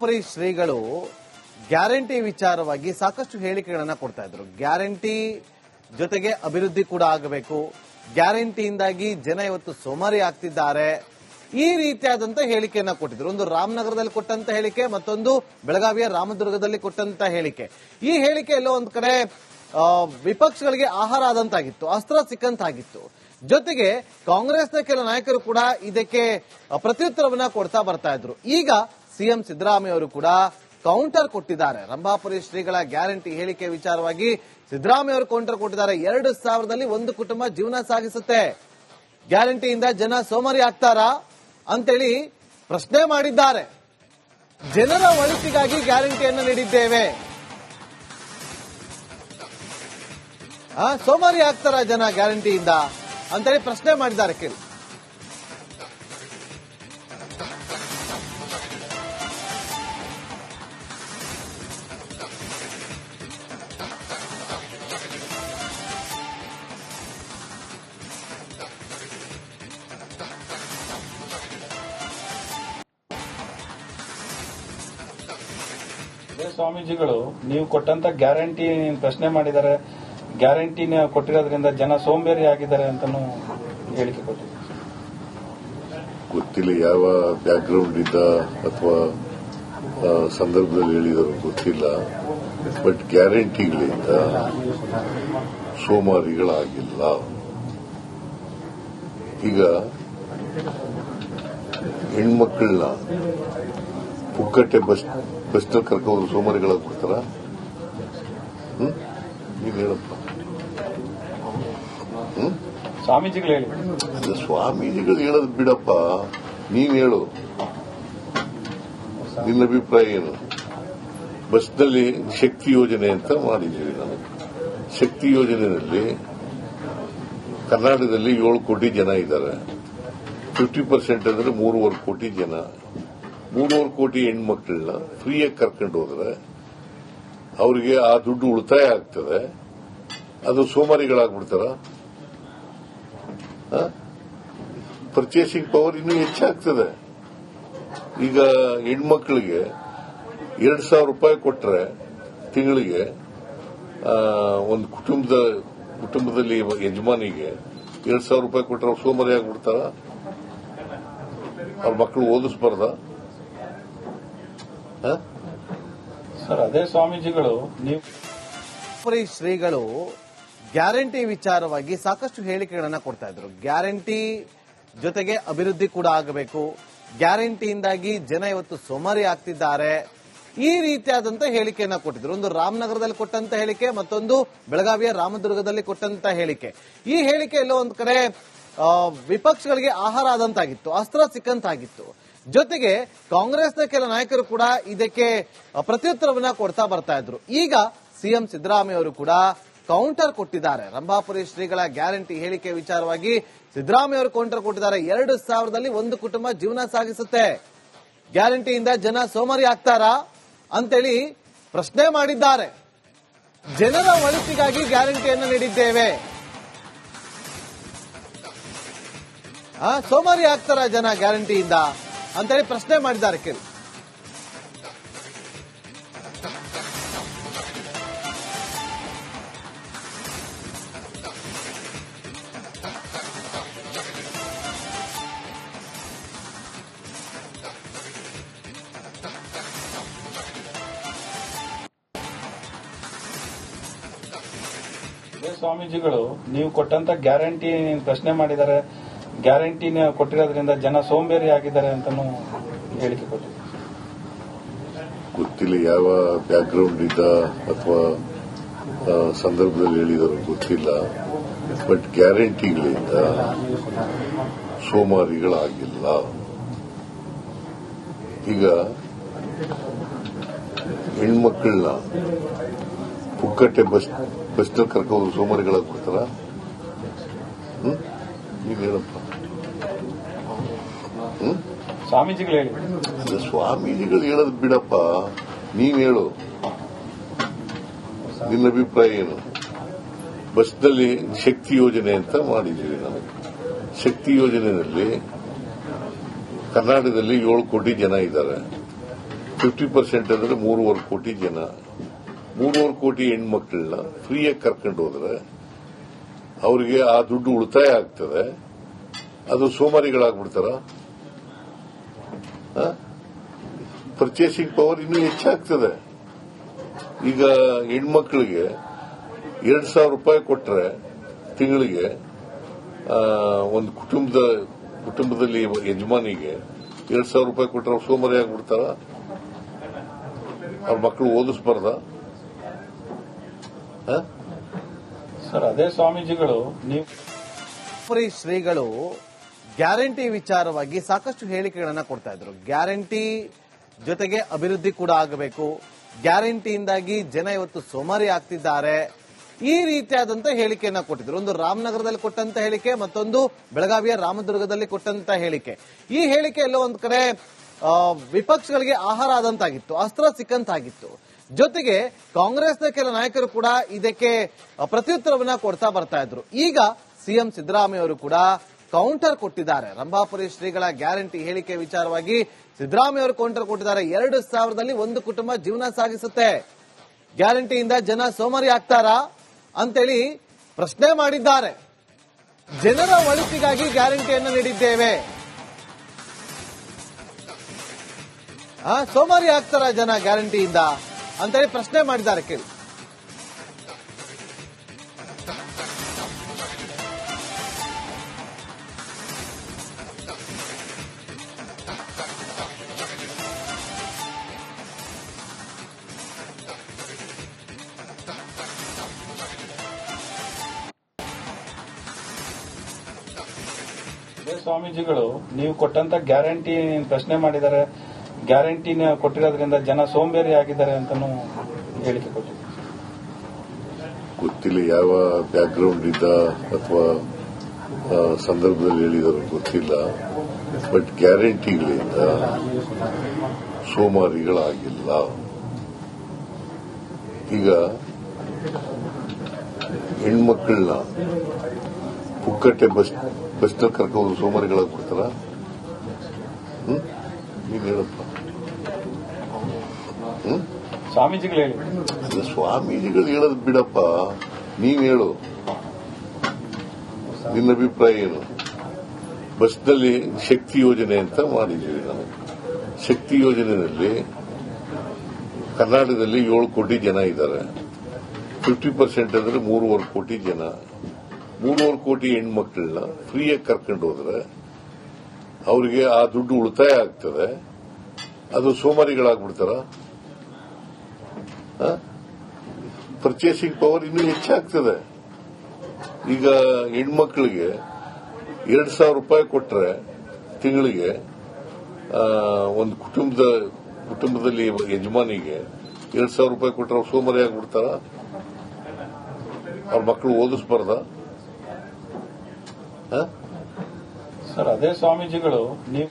ಶ್ರೀಗಳು ಗ್ಯಾರಂಟಿ ವಿಚಾರವಾಗಿ ಸಾಕಷ್ಟು ಹೇಳಿಕೆಗಳನ್ನ ಕೊಡ್ತಾ ಇದ್ರು. ಗ್ಯಾರಂಟಿ ಜೊತೆಗೆ ಅಭಿವೃದ್ಧಿ ಕೂಡ ಆಗಬೇಕು, ಗ್ಯಾರಂಟಿಯಿಂದಾಗಿ ಜನ ಇವತ್ತು ಸೋಮಾರಿ ಆಗ್ತಿದ್ದಾರೆ, ಈ ರೀತಿಯಾದಂತ ಹೇಳಿಕೆಯನ್ನ ಕೊಟ್ಟಿದ್ರು. ಒಂದು ರಾಮನಗರದಲ್ಲಿ ಕೊಟ್ಟಂತ ಹೇಳಿಕೆ, ಮತ್ತೊಂದು ಬೆಳಗಾವಿಯ ರಾಮದುರ್ಗದಲ್ಲಿ ಕೊಟ್ಟಂತ ಹೇಳಿಕೆ. ಈ ಹೇಳಿಕೆ ಎಲ್ಲೋ ಒಂದ್ ಕಡೆ ವಿಪಕ್ಷಗಳಿಗೆ ಆಹಾರ ಆದಂತಾಗಿತ್ತು, ಅಸ್ತ್ರ ಸಿಕ್ಕಂತಾಗಿತ್ತು. ಜೊತೆಗೆ ಕಾಂಗ್ರೆಸ್ನ ಕೆಲ ನಾಯಕರು ಕೂಡ ಇದಕ್ಕೆ ಪ್ರತ್ಯುತ್ತರವನ್ನ ಕೊಡ್ತಾ ಬರ್ತಾ ಇದ್ರು. ಈಗ ಸಿಎಂ ಸಿದ್ದರಾಮಯ್ಯ ಅವರು ಕೂಡ ಕೌಂಟರ್ ಕೊಟ್ಟಿದ್ದಾರೆ. ರಂಭಾಪುರಿ ಶ್ರೀಗಳ ಗ್ಯಾರಂಟಿ ಹೇಳಿಕೆ ವಿಚಾರವಾಗಿ ಸಿದ್ದರಾಮಯ್ಯ ಅವರು ಕೌಂಟರ್ ಕೊಟ್ಟಿದ್ದಾರೆ. 2000ದಲ್ಲಿ ಒಂದು ಕುಟುಂಬ ಜೀವನ ಸಾಗಿಸುತ್ತೆ, ಗ್ಯಾರಂಟಿಯಿಂದ ಜನ ಸೋಮಾರಿ ಆಗ್ತಾರಾ ಅಂತೇಳಿ ಪ್ರಶ್ನೆ ಮಾಡಿದ್ದಾರೆ. ಜನರ ಒಳಿತಿಗಾಗಿ ಗ್ಯಾರಂಟಿಯನ್ನು ನೀಡಿದ್ದೇವೆ, ಸೋಮಾರಿ ಆಗ್ತಾರ ಜನ ಗ್ಯಾರಂಟಿಯಿಂದ ಅಂತೇಳಿ ಪ್ರಶ್ನೆ ಮಾಡಿದ್ದಾರೆ. ಕೇಳಿ. ಸ್ವಾಮೀಜಿಗಳು ನೀವು ಕೊಟ್ಟಂತ ಗ್ಯಾರಂಟಿ ಪ್ರಶ್ನೆ ಮಾಡಿದ್ದಾರೆ, ಗ್ಯಾರಂಟಿನ ಕೊಟ್ಟಿರೋದ್ರಿಂದ ಜನ ಸೋಂಬೇರಿ ಆಗಿದ್ದಾರೆ ಅಂತಾನು ಹೇಳಿಕೆ ಕೊಟ್ಟಿದ್ದಾರೆ. ಗೊತ್ತಿಲ್ಲ ಯಾವ ಬ್ಯಾಕ್ಗ್ರೌಂಡ್ ಇಂದ ಅಥವಾ ಸಂದರ್ಭದಲ್ಲಿ ಹೇಳಿದರು ಗೊತ್ತಿಲ್ಲ. ಬಟ್ ಗ್ಯಾರಂಟಿಗಳಿಂದ ಸೋಮಾರಿಗಳಾಗಿಲ್ಲ. ಈಗ ಹೆಣ್ಮಕ್ಳನ್ನ ಪುಕ್ಕಟ್ಟೆ ಬಸ್ನಲ್ಲಿ ಕರ್ಕೊಂಡು ಸೋಮಾರಿಗಳಾಗ್ಬಿಡ್ತಾರ? ನೀನ್ ಹೇಳಪ್ಪ. ಸ್ವಾಮೀಜಿಗಳು ಹೇಳಿ. ಸ್ವಾಮೀಜಿಗಳು ಹೇಳೋದು ಬಿಡಪ್ಪ, ನೀನ್ ಹೇಳು, ನಿನ್ನ ಅಭಿಪ್ರಾಯ ಏನು? ಬಸ್ನಲ್ಲಿ ಶಕ್ತಿ ಯೋಜನೆ ಅಂತ ಮಾಡಿದ್ದೀವಿ ನಾವು. ಶಕ್ತಿ ಯೋಜನೆಯಲ್ಲಿ ಕರ್ನಾಟಕದಲ್ಲಿ 7 ಕೋಟಿ ಜನ ಇದ್ದಾರೆ. 50% ಅಂದ್ರೆ 3.5 ಕೋಟಿ ಜನ. 3.5 ಕೋಟಿ ಹೆಣ್ಮಕ್ಳನ್ನ ಫ್ರೀಯಾಗಿ ಕರ್ಕೊಂಡು ಹೋದ್ರೆ ಅವರಿಗೆ ಆ ದುಡ್ಡು ಉಳಿತಾಯ ಆಗ್ತದೆ. ಅದು ಸೋಮಾರಿಗಳಾಗ್ಬಿಡ್ತಾರ? ಪರ್ಚೇಸಿಂಗ್ ಪವರ್ ಇನ್ನೂ ಹೆಚ್ಚಾಗ್ತದೆ. ಈಗ ಹೆಣ್ಮಕ್ಳಿಗೆ 2,000 ರೂಪಾಯಿ ಕೊಟ್ರೆ ತಿಂಗಳಿಗೆ ಒಂದು ಕುಟುಂಬದಲ್ಲಿ ಯಜಮಾನಿಗೆ 2,000 ರೂಪಾಯಿ ಕೊಟ್ರೆ ಅವ್ರು ಸೋಮಾರಿ ಆಗ್ಬಿಡ್ತಾರ? ಅವ್ರ ಮಕ್ಕಳು ಓದಿಸ್ಬಾರ್ದ? ಸರ್, ಅದೇ ಸ್ವಾಮೀಜಿಗಳು ನೀವು ಶ್ರೀಗಳು ಗ್ಯಾರಂಟಿ ವಿಚಾರವಾಗಿ ಸಾಕಷ್ಟು ಹೇಳಿಕೆಗಳನ್ನ ಕೊಡ್ತಾ ಇದ್ರು. ಗ್ಯಾರಂಟಿ ಜೊತೆಗೆ ಅಭಿವೃದ್ಧಿ ಕೂಡ ಆಗಬೇಕು, ಗ್ಯಾರಂಟಿಯಿಂದಾಗಿ ಜನ ಇವತ್ತು ಸೋಮಾರಿ ಆಗ್ತಿದ್ದಾರೆ, ಈ ರೀತಿಯಾದಂತ ಹೇಳಿಕೆಯನ್ನ ಕೊಟ್ಟಿದ್ರು. ಒಂದು ರಾಮನಗರದಲ್ಲಿ ಕೊಟ್ಟಂತ ಹೇಳಿಕೆ, ಮತ್ತೊಂದು ಬೆಳಗಾವಿಯ ರಾಮದುರ್ಗದಲ್ಲಿ ಕೊಟ್ಟಂತ ಹೇಳಿಕೆ. ಈ ಹೇಳಿಕೆ ಎಲ್ಲೋ ಒಂದ್ ಕಡೆ ವಿಪಕ್ಷಗಳಿಗೆ ಆಹಾರ ಆದಂತಾಗಿತ್ತು, ಅಸ್ತ್ರ ಸಿಕ್ಕಂತಾಗಿತ್ತು. ಜೊತೆಗೆ ಕಾಂಗ್ರೆಸ್ನ ಕೆಲ ನಾಯಕರು ಕೂಡ ಇದಕ್ಕೆ ಪ್ರತ್ಯುತ್ತರವನ್ನ ಕೊಡ್ತಾ ಬರ್ತಾ ಇದ್ರು. ಈಗ ಸಿಎಂ ಸಿದ್ದರಾಮಯ್ಯ ಅವರು ಕೂಡ ಕೌಂಟರ್ ಕೊಟ್ಟಿದ್ದಾರೆ. ರಂಭಾಪುರಿ ಶ್ರೀಗಳ ಗ್ಯಾರಂಟಿ ಹೇಳಿಕೆ ವಿಚಾರವಾಗಿ ಸಿದ್ದರಾಮಯ್ಯ ಅವರು ಕೌಂಟರ್ ಕೊಟ್ಟಿದ್ದಾರೆ. 2000ದಲ್ಲಿ ಒಂದು ಕುಟುಂಬ ಜೀವನ ಸಾಗಿಸುತ್ತೆ, ಗ್ಯಾರಂಟಿಯಿಂದ ಜನ ಸೋಮಾರಿ ಆಗ್ತಾರಾ ಅಂತೇಳಿ ಪ್ರಶ್ನೆ ಮಾಡಿದ್ದಾರೆ. ಜನರ ಒಳಿತಿಗಾಗಿ ಗ್ಯಾರಂಟಿಯನ್ನು ನೀಡಿದ್ದೇವೆ, ಸೋಮಾರಿ ಆಗ್ತಾರ ಜನ ಗ್ಯಾರಂಟಿಯಿಂದ ಅಂತೇಳಿ ಪ್ರಶ್ನೆ ಮಾಡಿದ್ದಾರೆ. ಕೇಳಿ. ಸ್ವಾಮೀಜಿಗಳು ನೀವು ಕೊಟ್ಟಂತ ಗ್ಯಾರಂಟಿ ಪ್ರಶ್ನೆ ಮಾಡಿದ್ದಾರೆ, ಗ್ಯಾರಂಟಿನ ಕೊಟ್ಟಿರೋದ್ರಿಂದ ಜನ ಸೋಂಬೇರಿ ಆಗಿದ್ದಾರೆ ಅಂತಾನು ಹೇಳಿಕೆ ಕೊಟ್ಟಿದ್ದಾರೆ. ಗೊತ್ತಿಲ್ಲ ಯಾವ ಬ್ಯಾಕ್ಗ್ರೌಂಡ್ ಇಂದ ಅಥವಾ ಸಂದರ್ಭದಲ್ಲಿ ಹೇಳಿದರು ಗೊತ್ತಿಲ್ಲ. ಬಟ್ ಗ್ಯಾರಂಟಿಗಳಿಂದ ಸೋಮಾರಿಗಳಾಗಿಲ್ಲ. ಈಗ ಹೆಣ್ಮಕ್ಳನ್ನ ಪುಕ್ಕಟ್ಟೆ ಬಸ್ನಲ್ಲಿ ಕರ್ಕೊಂಡು ಸೋಮಾರಿಗಳಾಗ್ಬಿಡ್ತಾರ? ನೀನ್ ಹೇಳಪ್ಪ. ಸ್ವಾಮೀಜಿಗಳು ಹೇಳಿ. ಸ್ವಾಮೀಜಿಗಳು ಹೇಳೋದು ಬಿಡಪ್ಪ, ನೀನ್ ಹೇಳು, ನಿನ್ನ ಅಭಿಪ್ರಾಯ ಏನು? ಬಸ್ನಲ್ಲಿ ಶಕ್ತಿ ಯೋಜನೆ ಅಂತ ಮಾಡಿದ್ದೀವಿ ನಾವು. ಶಕ್ತಿ ಯೋಜನೆಯಲ್ಲಿ ಕರ್ನಾಟಕದಲ್ಲಿ 7 ಕೋಟಿ ಜನ ಇದ್ದಾರೆ. 50% ಅಂದ್ರೆ 3.5 ಕೋಟಿ ಜನ, 3.5 ಕೋಟಿ ಹೆಣ್ಮಕ್ಳನ್ನ ಫ್ರೀಯಾಗಿ ಕರ್ಕೊಂಡು ಹೋದ್ರೆ ಅವರಿಗೆ ಆ ದುಡ್ಡು ಉಳಿತಾಯ ಆಗ್ತದೆ. ಅದು ಸೋಮಾರಿಗಳಾಗ್ಬಿಡ್ತಾರ? ಪರ್ಚೇಸಿಂಗ್ ಪವರ್ ಇನ್ನೂ ಹೆಚ್ಚಾಗ್ತದೆ. ಈಗ ಹೆಣ್ಮಕ್ಳಿಗೆ 2,000 ರೂಪಾಯಿ ಕೊಟ್ರೆ ತಿಂಗಳಿಗೆ ಒಂದು ಕುಟುಂಬದಲ್ಲಿ ಯಜಮಾನಿಗೆ 2,000 ರೂಪಾಯಿ ಕೊಟ್ಟರೆ ಅವ್ರು ಸೋಮಾರಿ ಆಗ್ಬಿಡ್ತಾರ? ಅವ್ರ ಮಕ್ಕಳು ಓದಿಸ್ಬಾರ್ದ? ಸರ್, ಅದೇ ಸ್ವಾಮೀಜಿಗಳು ಶ್ರೀಗಳು ಗ್ಯಾರಂಟಿ ವಿಚಾರವಾಗಿ ಸಾಕಷ್ಟು ಹೇಳಿಕೆಗಳನ್ನ ಕೊಡ್ತಾ ಇದ್ರು. ಗ್ಯಾರಂಟಿ ಜೊತೆಗೆ ಅಭಿವೃದ್ಧಿ ಕೂಡ ಆಗಬೇಕು, ಗ್ಯಾರಂಟಿಯಿಂದಾಗಿ ಜನ ಇವತ್ತು ಸೋಮಾರಿ ಆಗ್ತಿದ್ದಾರೆ, ಈ ರೀತಿಯಾದಂತಹ ಹೇಳಿಕೆಯನ್ನ ಕೊಟ್ಟಿದ್ರು. ಒಂದು ರಾಮನಗರದಲ್ಲಿ ಕೊಟ್ಟಂತ ಹೇಳಿಕೆ, ಮತ್ತೊಂದು ಬೆಳಗಾವಿಯ ರಾಮದುರ್ಗದಲ್ಲಿ ಕೊಟ್ಟಂತ ಹೇಳಿಕೆ. ಈ ಹೇಳಿಕೆ ಎಲ್ಲೋ ಒಂದ್ ಕಡೆ ವಿಪಕ್ಷಗಳಿಗೆ ಆಹಾರ ಆದಂತಾಗಿತ್ತು, ಅಸ್ತ್ರ ಸಿಕ್ಕಂತಾಗಿತ್ತು. ಜೊತೆಗೆ ಕಾಂಗ್ರೆಸ್ನ ಕೆಲ ನಾಯಕರು ಕೂಡ ಇದಕ್ಕೆ ಪ್ರತ್ಯುತ್ತರವನ್ನ ಕೊಡ್ತಾ ಬರ್ತಾ ಇದ್ರು. ಈಗ ಸಿಎಂ ಸಿದ್ದರಾಮಯ್ಯ ಅವರು ಕೂಡ ಕೌಂಟರ್ ಕೊಟ್ಟಿದ್ದಾರೆ. ರಂಭಾಪುರಿ ಶ್ರೀಗಳ ಗ್ಯಾರಂಟಿ ಹೇಳಿಕೆ ವಿಚಾರವಾಗಿ ಸಿದ್ದರಾಮಯ್ಯ ಅವರು ಕೌಂಟರ್ ಕೊಟ್ಟಿದ್ದಾರೆ. 2000ರಲ್ಲಿ ಒಂದು ಕುಟುಂಬ ಜೀವನ ಸಾಗಿಸುತ್ತೆ, ಗ್ಯಾರಂಟಿಯಿಂದ ಜನ ಸೋಮಾರಿ ಆಗ್ತಾರಾ ಅಂತೇಳಿ ಪ್ರಶ್ನೆ ಮಾಡಿದ್ದಾರೆ. ಜನರ ಒಳಿತಿಗಾಗಿ ಗ್ಯಾರಂಟಿಯನ್ನು ನೀಡಿದ್ದೇವೆ, ಸೋಮಾರಿ ಆಗ್ತಾರ ಜನ ಗ್ಯಾರಂಟಿಯಿಂದ ಅಂತೇಳಿ ಪ್ರಶ್ನೆ ಮಾಡಿದ್ದಾರೆ. ಕೇಳಿ. ಅದೇ ಸ್ವಾಮೀಜಿಗಳು ನೀವು ಕೊಟ್ಟಂತ ಗ್ಯಾರಂಟಿ ಪ್ರಶ್ನೆ ಮಾಡಿದ್ದಾರೆ. ಗ್ಯಾರಂಟಿನ ಕೊಟ್ಟಿರೋದ್ರಿಂದ ಜನ ಸೋಂಬೇರಿ ಆಗಿದ್ದಾರೆ ಅಂತಾನು ಹೇಳಿಕೆ ಕೊಟ್ಟಿದ್ದಾರೆ. ಗೊತ್ತಿಲ್ಲ ಯಾವ ಬ್ಯಾಕ್ಗ್ರೌಂಡ್ ಇಂದ ಅಥವಾ ಸಂದರ್ಭದಲ್ಲಿ ಹೇಳಿದಾರೆ ಗೊತ್ತಿಲ್ಲ. ಬಟ್ ಗ್ಯಾರಂಟಿಗಳಿಂದ ಸೋಮಾರಿಗಳಾಗಿಲ್ಲ. ಈಗ ಹೆಣ್ಮಕ್ಳನ್ನ ಪುಕ್ಕಟ್ಟೆ ಬಸ್ನಲ್ಲಿ ಕರ್ಕೊಂಡು ಸೋಮಾರಿಗಳಾಗ್ಬಿಡ್ತಾರ? ನೀನ್ ಹೇಳಪ್ಪ. ಸ್ವಾಮೀಜಿಗಳು ಹೇಳಿ. ಅಲ್ಲ, ಸ್ವಾಮೀಜಿಗಳು ಹೇಳೋದು ಬಿಡಪ್ಪ, ನೀನ್ ಹೇಳು, ನಿನ್ನ ಅಭಿಪ್ರಾಯ ಏನು? ಬಸ್ನಲ್ಲಿ ಶಕ್ತಿ ಯೋಜನೆ ಅಂತ ಮಾಡಿದ್ದೀವಿ ನಾವು. ಶಕ್ತಿ ಯೋಜನೆಯಲ್ಲಿ ಕರ್ನಾಟಕದಲ್ಲಿ 7 ಕೋಟಿ ಜನ ಇದ್ದಾರೆ. 50% ಅಂದ್ರೆ 3.5 ಕೋಟಿ ಜನ, 3.5 ಕೋಟಿ ಹೆಣ್ಮಕ್ಳನ್ನ ಫ್ರೀಯಾಗಿ ಕರ್ಕೊಂಡು ಹೋದ್ರೆ ಅವರಿಗೆ ಆ ದುಡ್ಡು ಉಳಿತಾಯ ಆಗ್ತದೆ. ಅದು ಸೋಮಾರಿಗಳಾಗ್ಬಿಡ್ತಾರ? ಪರ್ಚೇಸಿಂಗ್ ಪವರ್ ಇನ್ನೂ ಹೆಚ್ಚಾಗ್ತದೆ. ಈಗ ಹೆಣ್ಮಕ್ಳಿಗೆ 2,000 ರೂಪಾಯಿ ಕೊಟ್ರೆ ತಿಂಗಳಿಗೆ ಒಂದು ಕುಟುಂಬದಲ್ಲಿ ಯಜಮಾನಿಗೆ 2,000 ರೂಪಾಯಿ ಕೊಟ್ರೆ ಅವ್ರು ಸೋಮಾರಿ ಆಗ್ಬಿಡ್ತಾರ? ಅವ್ರ ಮಕ್ಕಳು ಓದಿಸ್ಬಾರ್ದ? ಸರ್, ಅದೇ ಸ್ವಾಮೀಜಿಗಳು ನೀವು